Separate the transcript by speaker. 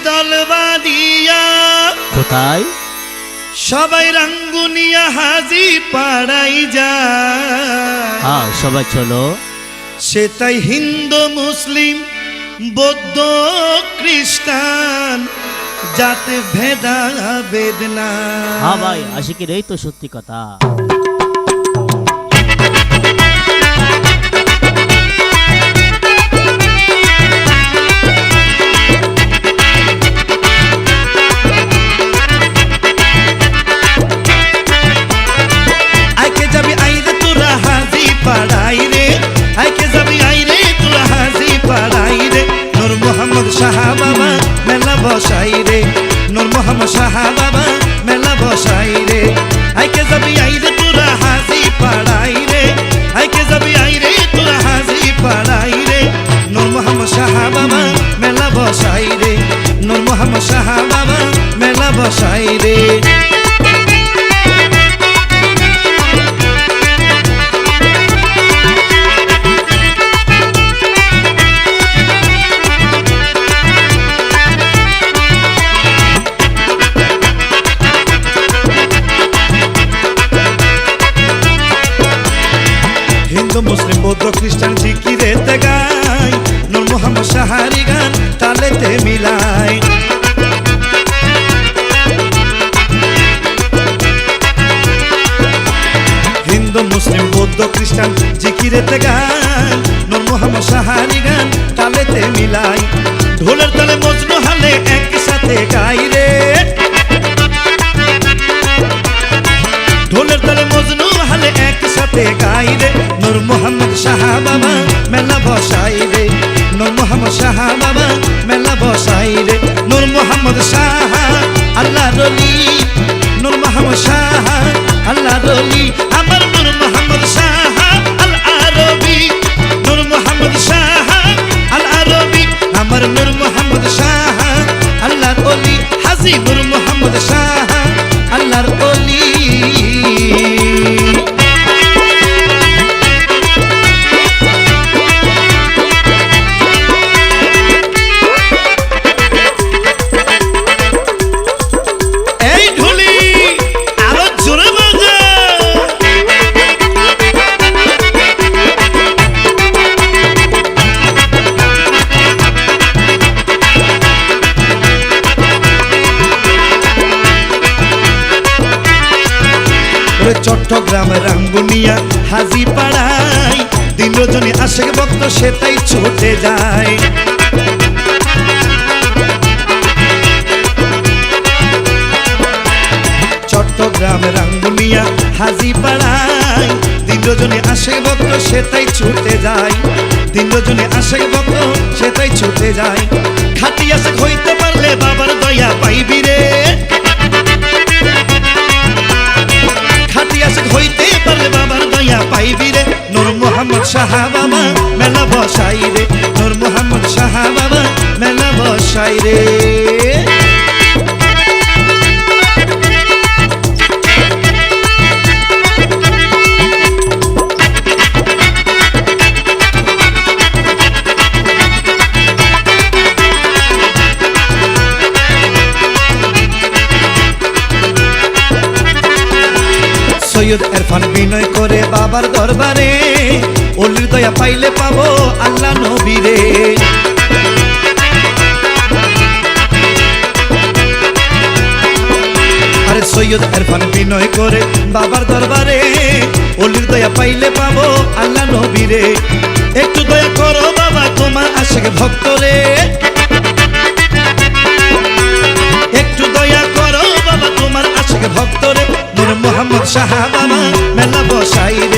Speaker 1: দল বাঁধিয়া
Speaker 2: কোথায়?
Speaker 1: সবাই রাঙ্গুনিয়া হাজি পাড়াই যায়।
Speaker 2: হ্যাঁ, সবাই চলো।
Speaker 1: সেটাই হিন্দু মুসলিম বৌদ্ধ খ্রিস্টান যাতে ভেদাভেদ না।
Speaker 2: হ্যাঁ ভাই, আশিকের এই তো সত্যি কথা।
Speaker 1: শাহ বাবা মেলা বসাই রে, নূর মোহাম্মদ শাহ বাবা মেলা বসাই রে। আইকে যাবি আইরে তোরা হাজি পাড়াই রে, আইকে যাবি আইরে তোরা হাজি পাড়াই রে। নূর মোহাম্মদ শাহ বাবা মেলা বসাই রে, নূর মোহাম্মদ শাহ বাবা মেলা বসাই রে। হিন্দু মুসলিম বৌদ্ধ খ্রিস্টান জিকিরেতে গায়, নূর মোহাম্মদ শাহারি গান তালেতে মিলাই। হিন্দু মুসলিম বৌদ্ধ খ্রিস্টান জিকিরেতে গায়, নূর মোহাম্মদ শাহারি গান তালেতে মিলাই। ঢোলের তালে মজনু হালে একসাথে গাই রে, ঢোলের তালে মজনু হালে একসাথে গাই রে। নূর মোহাম্মদ শাহ বাবা মেলা বসাই রে, নূর মোহাম্মদ শাহ বাবা মেলা বসাই রে। নূর মোহাম্মদ শাহ আল্লাহ রলি, নূর মোহাম্মদ শাহ আল্লাহ রলি। আমার নূর মোহাম্মদ শাহ আল আরবি, নূর মোহাম্মদ শাহ আল আরবি। আমার নূর মোহাম্মদ শাহ আল্লাহর ওলি, হাজী নূর মোহাম্মদ শাহ আল্লাহর ওলি। চট্টগ্রাম রাঙ্গুনিয়া হাজি পাড়াই দিন রজনী আসে ভক্ত সেটাই ছুটে যায়। চট্টগ্রাম রাঙ্গুনিয়া হাজি পাড়াই দিন রজনী আসে ভক্ত সেটাই ছুটে যায়। দিন রজনী আসে ভক্ত সেটাই ছুটে যায়। খাটি আসে হইতে পারলে বাবার দয়া পাইবি রে, খাটি আসে হইতে পারলে বাবার দয়া পাইবি রে। নূর মোহাম্মদ শাহ বাবা মেলা বসাই রে, নূর মোহাম্মদ শাহ বাবা মেলা বসাই রে। সৈয়দ ইরফান বিনয় করে বাবার দরবারে, ওলির দয়া পাইলে পাবো আল্লাহ নবীরে। আরে সৈয়দ ইরফান বিনয় করে বাবার দরবারে, ওলির দয়া পাইলে পাবো আল্লাহ নবীরে। একটু দয়া করো বাবা তোমার আশিক ভক্তরে, একটু দয়া করো বাবা তোমার আশিক ভক্তরে। নূর মোহাম্মদ শাহ বাবা মেলা বসাই রে,